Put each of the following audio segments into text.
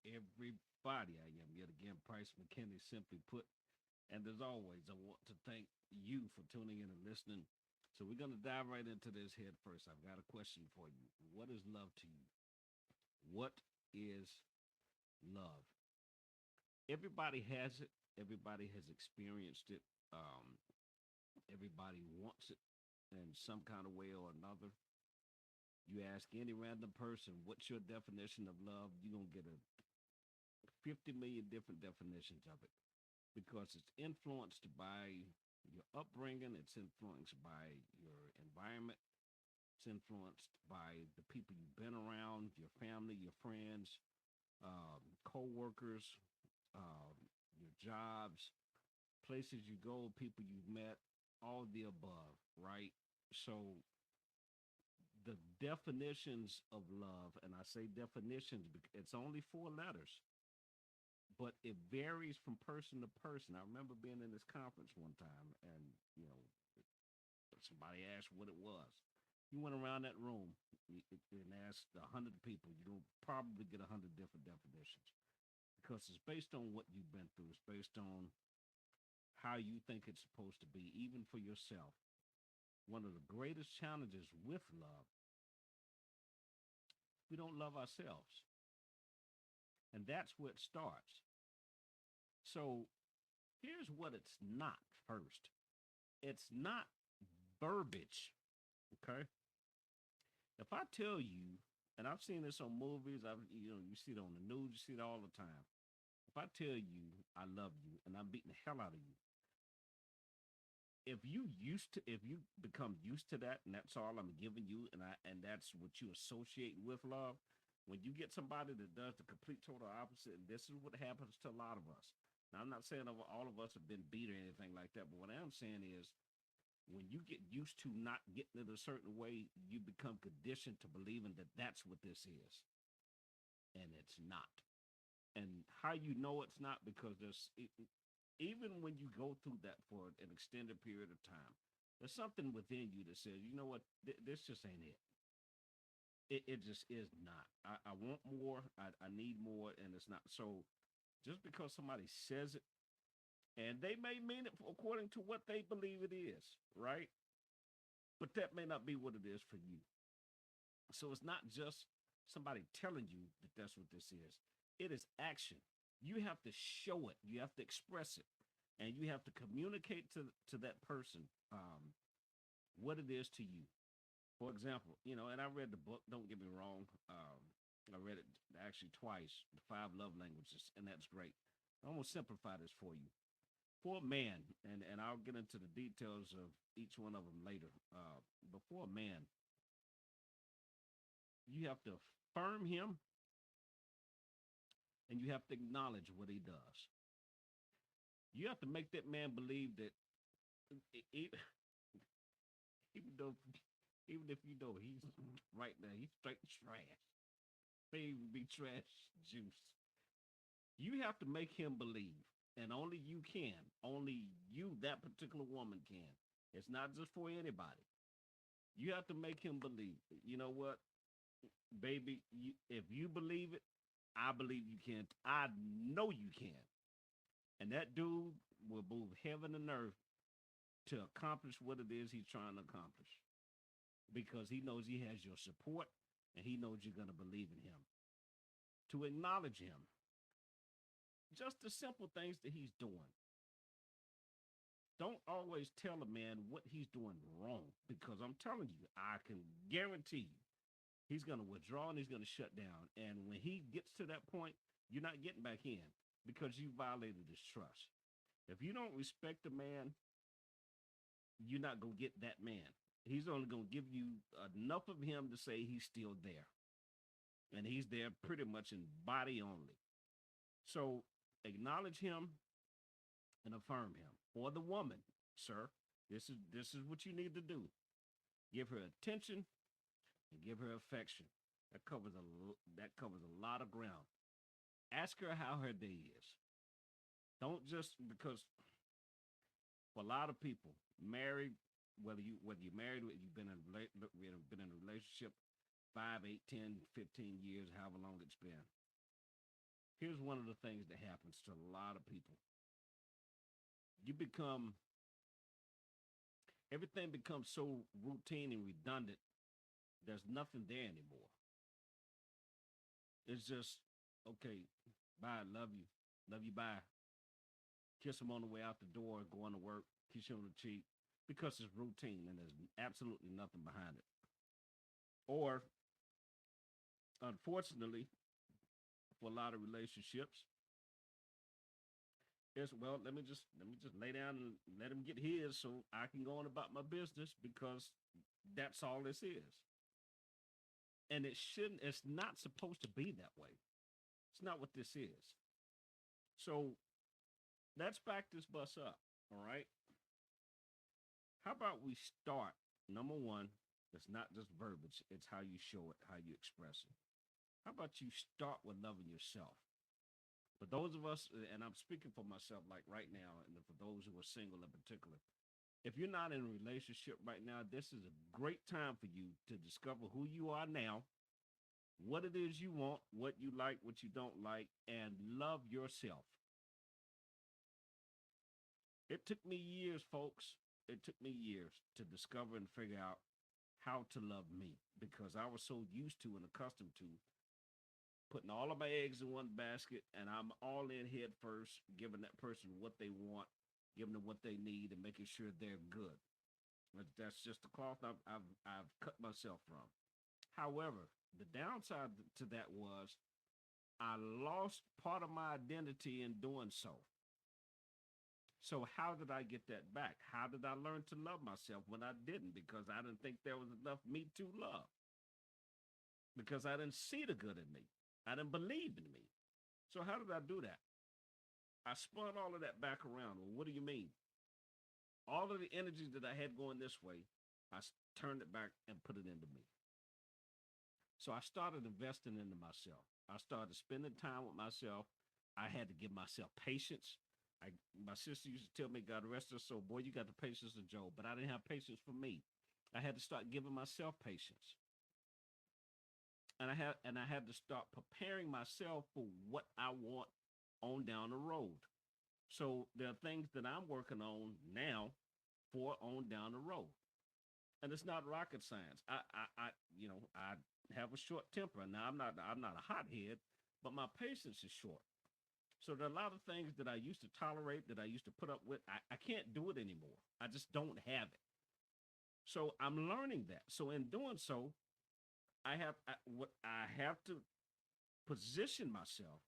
everybody. I am yet again Price McKinney, simply put. And as always, I want to thank you for tuning in and listening. So we're going to dive right into this head first. I've got a question for you. What is love to you? What is love? Everybody has it. Everybody has experienced it. Everybody wants it in some kind of way or another. You ask any random person, what's your definition of love? You're going to get a 50 million different definitions of it because it's influenced by your upbringing, it's influenced by your environment, it's influenced by the people you've been around, your family, your friends, co-workers, your jobs, places you go, people you've met, all the above, right? So the definitions of love, and I say definitions because it's only four letters, but it varies from person to person. I remember being in this conference one time, and you know, somebody asked what it was. You went around that room and asked 100 people. You'll probably get 100 different definitions because it's based on what you've been through. It's based on how you think it's supposed to be, even for yourself. One of the greatest challenges with love, we don't love ourselves, and that's where it starts. So here's what it's not first. It's not verbiage. Okay. If I tell you, and I've seen this on movies, you see it on the news, you see it all the time. If I tell you I love you and I'm beating the hell out of you, if you become used to that and that's all I'm giving you and that's what you associate with love, when you get somebody that does the complete total opposite, and this is what happens to a lot of us. Now I'm not saying all of us have been beat or anything like that, but what I'm saying is when you get used to not getting it a certain way, you become conditioned to believing that that's what this is, and it's not. And how you know it's not because even when you go through that for an extended period of time, there's something within you that says, you know what, this just ain't it. It just is not. I want more. I need more, and it's not. So just because somebody says it, and they may mean it according to what they believe it is, right? But that may not be what it is for you. So it's not just somebody telling you that that's what this is. It is action. You have to show it. You have to express it, and you have to communicate to that person what it is to you. For example, and I read the book. Don't get me wrong. I read it actually twice, the five love languages, and that's great. I'm gonna simplify this for you. For a man, and I'll get into the details of each one of them later. Before a man, you have to affirm him and you have to acknowledge what he does. You have to make that man believe that e- even though even if you know he's right now, he's straight trash. May even be trash juice. You have to make him believe, and only you can. Only you, that particular woman, can. It's not just for anybody. You have to make him believe. You know what, baby? If you believe it, I believe you can. I know you can. And that dude will move heaven and earth to accomplish what it is he's trying to accomplish because he knows he has your support and he knows you're going to believe in him. To acknowledge him, just the simple things that he's doing. Don't always tell a man what he's doing wrong because I'm telling you, I can guarantee you he's going to withdraw and he's going to shut down. And when he gets to that point, you're not getting back in because you violated his trust. If you don't respect a man, you're not going to get that man. He's only going to give you enough of him to say he's still there. And he's there pretty much in body only. So acknowledge him and affirm him. For the woman, sir, this is what you need to do. Give her attention and give her affection. That covers a lot of ground. Ask her how her day is. Don't just because for a lot of people, married, whether you're married, or you've been in a relationship 5, 8, 10, 15 years, however long it's been. Here's one of the things that happens to a lot of people. You become Everything becomes so routine and redundant. There's nothing there anymore. It's just okay. Bye, love you. Bye. Kiss them on the way out the door, going to work, kiss you on the cheek, because it's routine and there's absolutely nothing behind it. Or unfortunately, for a lot of relationships, it's well, let me just lay down and let him get his so I can go on about my business because that's all this is. And it's not supposed to be that way. It's not what this is. So let's back this bus up. All right. How about we start? Number one, it's not just verbiage, it's how you show it, how you express it. How about you start with loving yourself? For those of us, and I'm speaking for myself like right now, and for those who are single in particular, if you're not in a relationship right now, this is a great time for you to discover who you are now, what it is you want, what you like, what you don't like, and love yourself. It took me years, folks. It took me years to discover and figure out how to love me because I was so used to and accustomed to putting all of my eggs in one basket and I'm all in head first, giving that person what they want, giving them what they need, and making sure they're good. That's just the cloth I've cut myself from. However, the downside to that was I lost part of my identity in doing so. So how did I get that back? How did I learn to love myself when I didn't? Because I didn't think there was enough me to love. Because I didn't see the good in me. I didn't believe in me. So how did I do that? I spun all of that back around. Well, what do you mean? All of the energy that I had going this way, turned it back and put it into me. So I started investing into myself. I started spending time with myself. I had to give myself patience. My sister used to tell me, God rest her soul, boy, you got the patience of Job, but I didn't have patience for me. I had to start giving myself patience. And I had to start preparing myself for what I want on down the road. So there are things that I'm working on now for on down the road. And it's not rocket science. I have a short temper. Now I'm not a hothead, but my patience is short. So there are a lot of things that I used to tolerate, that I used to put up with. I can't do it anymore. I just don't have it. So I'm learning that. So in doing so, what I have to position myself.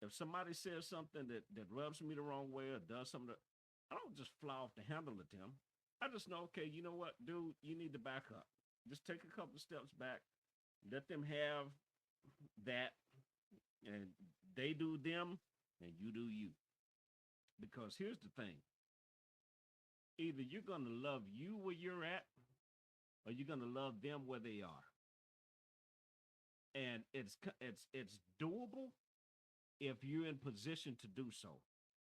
If somebody says something that rubs me the wrong way or does something, I don't just fly off the handle at them. I just know, okay, you know what, dude, you need to back up. Just take a couple of steps back. Let them have that, and they do them, and you do you. Because here's the thing: either you're gonna love you where you're at, or you're gonna love them where they are. And it's doable if you're in position to do so.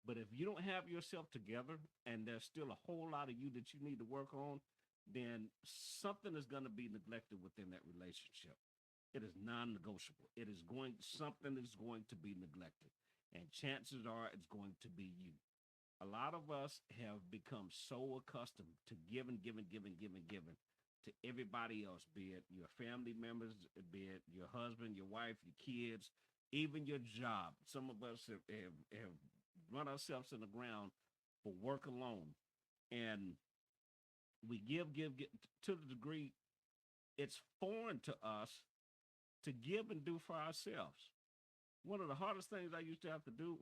But if you don't have yourself together and there's still a whole lot of you that you need to work on, then something is going to be neglected within that relationship. It is non-negotiable. Something is going to be neglected. And chances are it's going to be you. A lot of us have become so accustomed to giving, giving, giving, giving, giving to everybody else, be it your family members, be it your husband, your wife, your kids, even your job. Some of us have run ourselves in the ground for work alone. And we give to the degree it's foreign to us to give and do for ourselves. One of the hardest things I used to have to do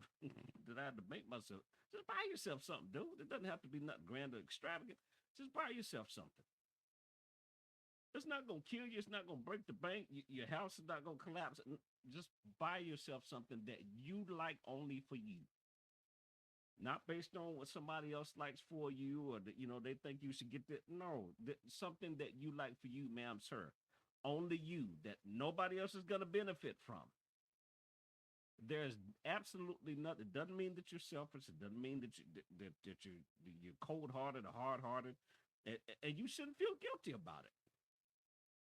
that I had to make myself, just buy yourself something, dude. It doesn't have to be nothing grand or extravagant. Just buy yourself something. It's not going to kill you. It's not going to break the bank. Your house is not going to collapse. Just buy yourself something that you like only for you. Not based on what somebody else likes for you or that, they think you should get that. No, something that you like for you, ma'am, sir. Only you, that nobody else is going to benefit from. There's absolutely nothing. It doesn't mean that you're selfish. It doesn't mean that you're cold-hearted or hard-hearted. And you shouldn't feel guilty about it.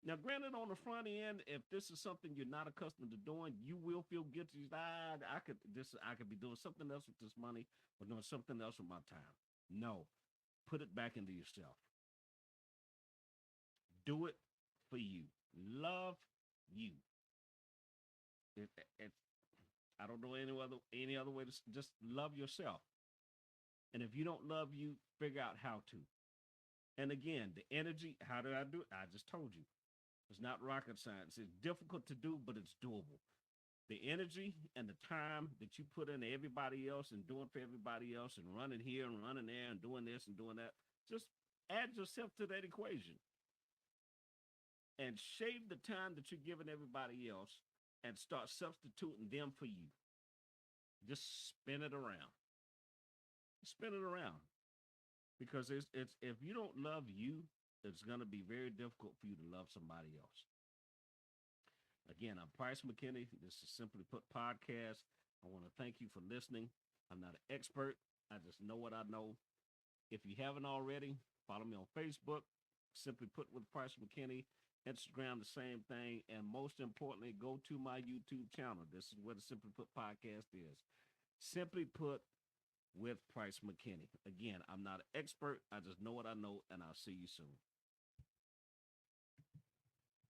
Now, granted, on the front end, if this is something you're not accustomed to doing, you will feel guilty. I could be doing something else with this money or doing something else with my time. No, put it back into yourself. Do it for you. Love you. It, I don't know any other way to just love yourself. And if you don't love you, figure out how to. And again, the energy. How did I do it? I just told you. It's not rocket science. It's difficult to do, but it's doable. The energy and the time that you put into everybody else and doing for everybody else and running here and running there and doing this and doing that, just add yourself to that equation and shave the time that you're giving everybody else and start substituting them for you. Just spin it around. Spin it around because it's if you don't love you, it's going to be very difficult for you to love somebody else. Again, I'm Price McKinney. This is Simply Put Podcast. I want to thank you for listening. I'm not an expert. I just know what I know. If you haven't already, follow me on Facebook, Simply Put with Price McKinney. Instagram, the same thing. And most importantly, go to my YouTube channel. This is where the Simply Put Podcast is. Simply Put with Price McKinney. Again, I'm not an expert. I just know what I know, and I'll see you soon.